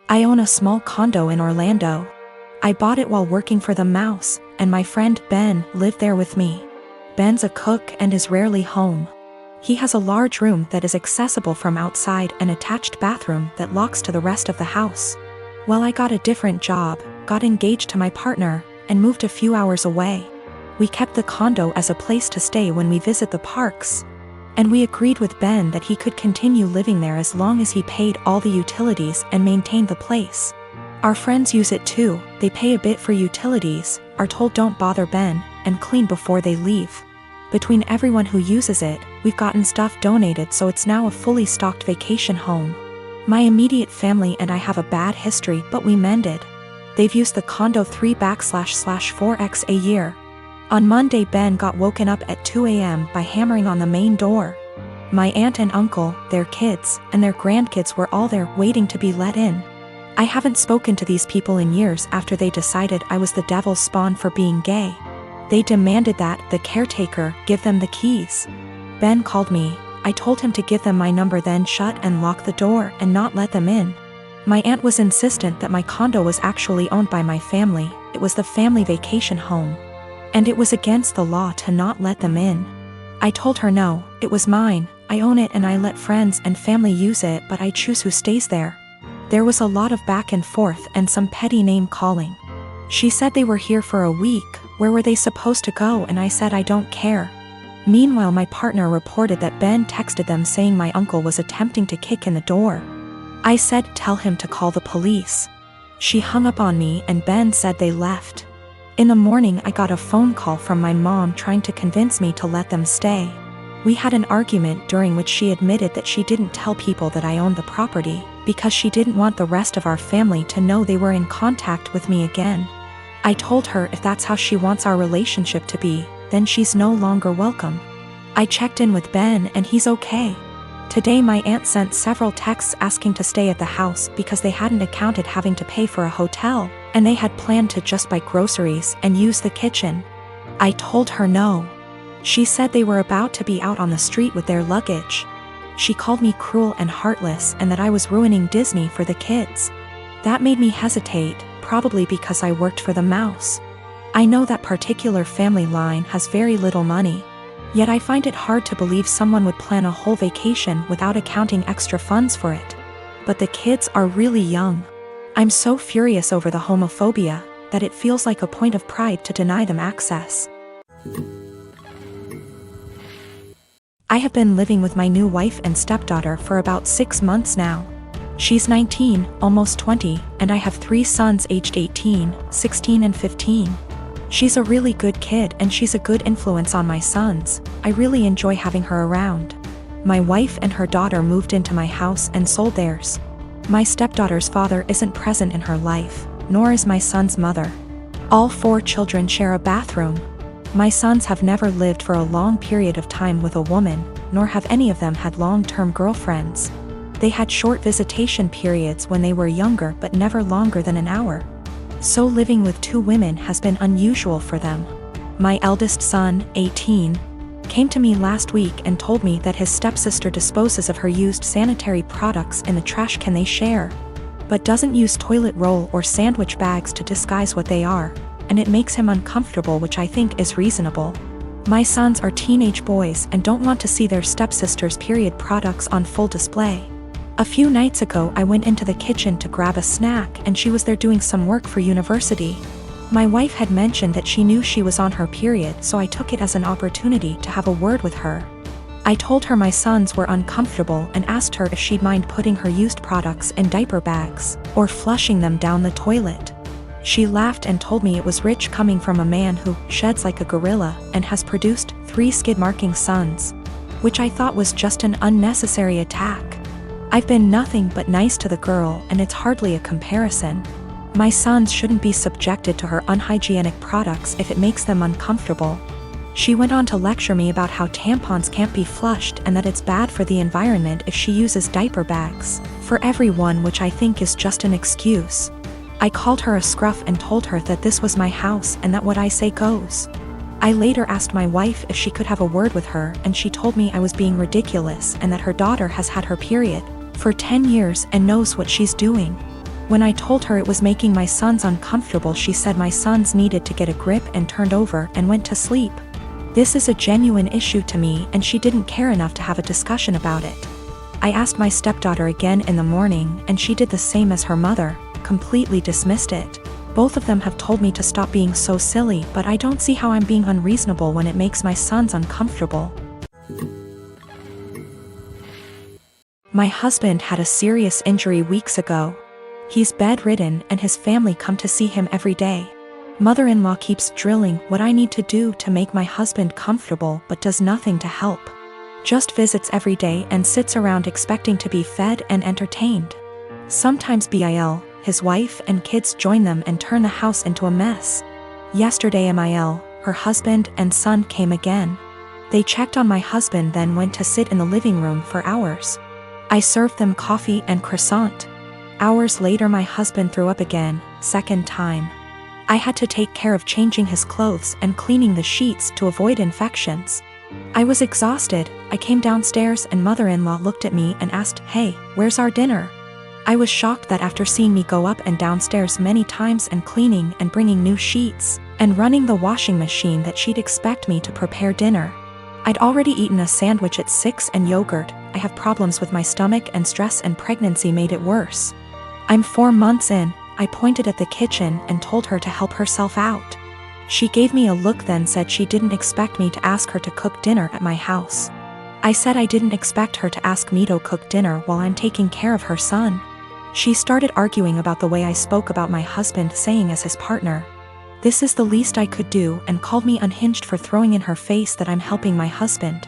I own a small condo in Orlando. I bought it while working for the Mouse, and my friend Ben lived there with me. Ben's a cook and is rarely home. He has a large room that is accessible from outside and attached bathroom that locks to the rest of the house. Well, I got a different job, got engaged to my partner, and moved a few hours away. We kept the condo as a place to stay when we visit the parks. And we agreed with Ben that he could continue living there as long as he paid all the utilities and maintained the place. Our friends use it too. They pay a bit for utilities, are told don't bother Ben, and clean before they leave. Between everyone who uses it, we've gotten stuff donated, so it's now a fully stocked vacation home. My immediate family and I have a bad history, but we mended. They've used the condo 3/4x a year. On Monday, Ben got woken up at 2 a.m. by hammering on the main door. My aunt and uncle, their kids, and their grandkids were all there waiting to be let in. I haven't spoken to these people in years after they decided I was the devil's spawn for being gay. They demanded that the caretaker give them the keys. Ben called me. I told him to give them my number, then shut and lock the door and not let them in. My aunt was insistent that my condo was actually owned by my family. It was the family vacation home. And it was against the law to not let them in. I told her no, it was mine, I own it and I let friends and family use it, but I choose who stays there. There was a lot of back and forth and some petty name calling. She said they were here for a week, where were they supposed to go, and I said I don't care. Meanwhile, my partner reported that Ben texted them saying my uncle was attempting to kick in the door. I said tell him to call the police. She hung up on me and Ben said they left. In the morning, I got a phone call from my mom trying to convince me to let them stay. We had an argument during which she admitted that she didn't tell people that I owned the property, because she didn't want the rest of our family to know they were in contact with me again. I told her if that's how she wants our relationship to be, then she's no longer welcome. I checked in with Ben and he's okay. Today my aunt sent several texts asking to stay at the house because they hadn't accounted having to pay for a hotel, and they had planned to just buy groceries and use the kitchen. I told her no. She said they were about to be out on the street with their luggage. She called me cruel and heartless and that I was ruining Disney for the kids. That made me hesitate, probably because I worked for the Mouse. I know that particular family line has very little money. Yet I find it hard to believe someone would plan a whole vacation without accounting extra funds for it. But the kids are really young. I'm so furious over the homophobia that it feels like a point of pride to deny them access. I have been living with my new wife and stepdaughter for about 6 months now. She's 19, almost 20, and I have 3 sons aged 18, 16 and 15. She's a really good kid and she's a good influence on my sons. I really enjoy having her around. My wife and her daughter moved into my house and sold theirs. My stepdaughter's father isn't present in her life, nor is my son's mother. All 4 children share a bathroom. My sons have never lived for a long period of time with a woman, nor have any of them had long-term girlfriends. They had short visitation periods when they were younger, but never longer than an hour. So living with 2 women has been unusual for them. My eldest son, 18, came to me last week and told me that his stepsister disposes of her used sanitary products in the trash can they share, but doesn't use toilet roll or sandwich bags to disguise what they are, and it makes him uncomfortable, which I think is reasonable. My sons are teenage boys and don't want to see their stepsister's period products on full display. A few nights ago I went into the kitchen to grab a snack and she was there doing some work for university. My wife had mentioned that she knew she was on her period, so I took it as an opportunity to have a word with her. I told her my sons were uncomfortable and asked her if she'd mind putting her used products in diaper bags or flushing them down the toilet. She laughed and told me it was rich coming from a man who sheds like a gorilla and has produced 3 skid-marking sons, which I thought was just an unnecessary attack. I've been nothing but nice to the girl and it's hardly a comparison. My sons shouldn't be subjected to her unhygienic products if it makes them uncomfortable. She went on to lecture me about how tampons can't be flushed and that it's bad for the environment if she uses diaper bags for everyone, which I think is just an excuse. I called her a scruff and told her that this was my house and that what I say goes. I later asked my wife if she could have a word with her and she told me I was being ridiculous and that her daughter has had her period for 10 years and knows what she's doing. When I told her it was making my sons uncomfortable, she said my sons needed to get a grip and turned over and went to sleep. This is a genuine issue to me, and she didn't care enough to have a discussion about it. I asked my stepdaughter again in the morning, and she did the same as her mother, completely dismissed it. Both of them have told me to stop being so silly, but I don't see how I'm being unreasonable when it makes my sons uncomfortable. My husband had a serious injury weeks ago. He's bedridden and his family come to see him every day. Mother-in-law keeps drilling what I need to do to make my husband comfortable but does nothing to help. Just visits every day and sits around expecting to be fed and entertained. Sometimes Bill, his wife and kids join them and turn the house into a mess. Yesterday Mil, her husband and son came again. They checked on my husband, then went to sit in the living room for hours. I served them coffee and croissant. Hours later my husband threw up again, second time. I had to take care of changing his clothes and cleaning the sheets to avoid infections. I was exhausted. I came downstairs and mother-in-law looked at me and asked, "Hey, where's our dinner?" I was shocked that after seeing me go up and downstairs many times and cleaning and bringing new sheets and running the washing machine that she'd expect me to prepare dinner. I'd already eaten a sandwich at 6 and yogurt. I have problems with my stomach and stress, and pregnancy made it worse. I'm 4 months in. I pointed at the kitchen and told her to help herself out. She gave me a look, then said she didn't expect me to ask her to cook dinner at my house. I said I didn't expect her to ask me to cook dinner while I'm taking care of her son. She started arguing about the way I spoke about my husband, saying as his partner. This is the least I could do, and called me unhinged for throwing in her face that I'm helping my husband.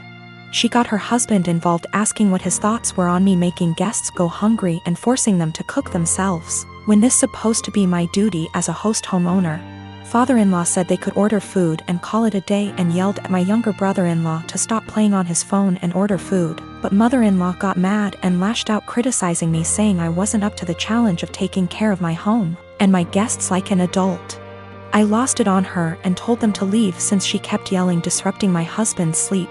She got her husband involved, asking what his thoughts were on me making guests go hungry and forcing them to cook themselves, when this supposed to be my duty as a host homeowner. Father-in-law said they could order food and call it a day, and yelled at my younger brother-in-law to stop playing on his phone and order food, but mother-in-law got mad and lashed out, criticizing me, saying I wasn't up to the challenge of taking care of my home and my guests like an adult. I lost it on her and told them to leave since she kept yelling, disrupting my husband's sleep.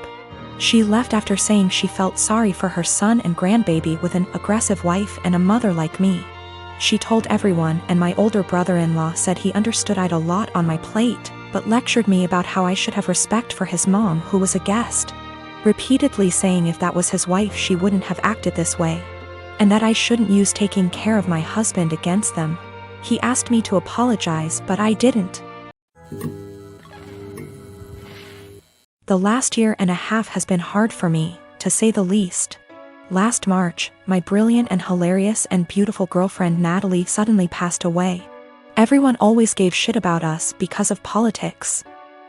She left after saying she felt sorry for her son and grandbaby with an aggressive wife and a mother like me. She told everyone, and my older brother-in-law said he understood I'd a lot on my plate, but lectured me about how I should have respect for his mom, who was a guest, repeatedly saying if that was his wife she wouldn't have acted this way, and that I shouldn't use taking care of my husband against them. He asked me to apologize, but I didn't. The last year and a half has been hard for me, to say the least. Last March, my brilliant and hilarious and beautiful girlfriend Natalie suddenly passed away. Everyone always gave shit about us because of politics.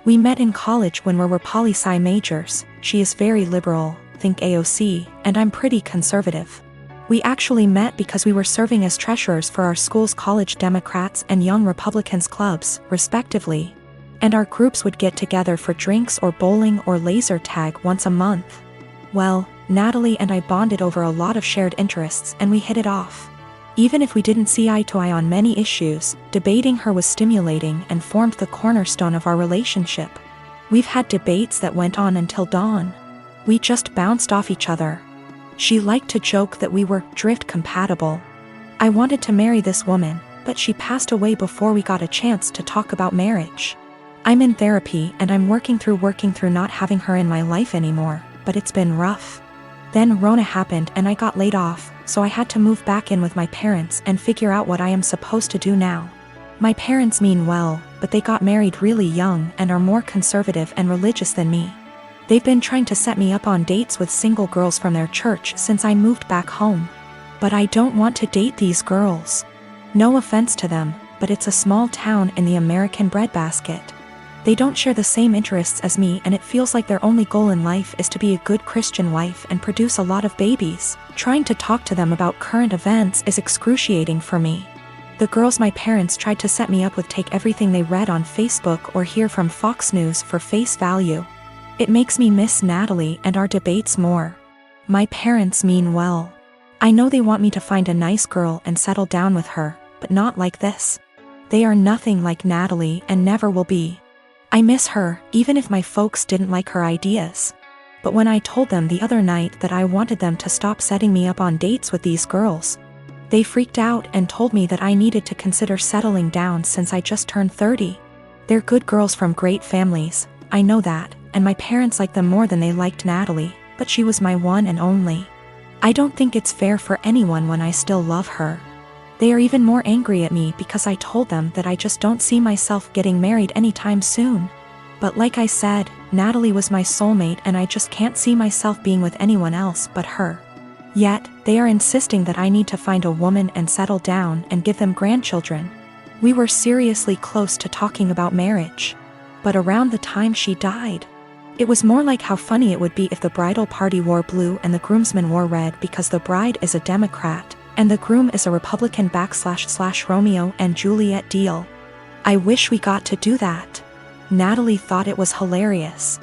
We met in college when we were poli-sci majors. She is very liberal, think AOC, and I'm pretty conservative. We actually met because we were serving as treasurers for our school's college Democrats and Young Republicans clubs, respectively, and our groups would get together for drinks or bowling or laser tag once a month. Well, Natalie and I bonded over a lot of shared interests, and we hit it off. Even if we didn't see eye to eye on many issues, debating her was stimulating and formed the cornerstone of our relationship. We've had debates that went on until dawn. We just bounced off each other. She liked to joke that we were drift compatible. I wanted to marry this woman, but she passed away before we got a chance to talk about marriage. I'm in therapy and I'm working through not having her in my life anymore, but it's been rough. Then Rona happened and I got laid off, so I had to move back in with my parents and figure out what I am supposed to do now. My parents mean well, but they got married really young and are more conservative and religious than me. They've been trying to set me up on dates with single girls from their church since I moved back home. But I don't want to date these girls. No offense to them, but it's a small town in the American breadbasket. They don't share the same interests as me, and it feels like their only goal in life is to be a good Christian wife and produce a lot of babies. Trying to talk to them about current events is excruciating for me. The girls my parents tried to set me up with take everything they read on Facebook or hear from Fox News for face value. It makes me miss Natalie and our debates more. My parents mean well. I know they want me to find a nice girl and settle down with her, but not like this. They are nothing like Natalie and never will be. I miss her, even if my folks didn't like her ideas. But when I told them the other night that I wanted them to stop setting me up on dates with these girls, They freaked out and told me that I needed to consider settling down since I just turned 30. They're good girls from great families, I know that, and my parents liked them more than they liked Natalie, but she was my one and only. I don't think it's fair for anyone when I still love her. They are even more angry at me because I told them that I just don't see myself getting married anytime soon. But like I said, Natalie was my soulmate and I just can't see myself being with anyone else but her. Yet, they are insisting that I need to find a woman and settle down and give them grandchildren. We were seriously close to talking about marriage. But around the time she died, it was more like how funny it would be if the bridal party wore blue and the groomsmen wore red because the bride is a Democrat, and the groom is a Republican / Romeo and Juliet deal. I wish we got to do that. Natalie thought it was hilarious.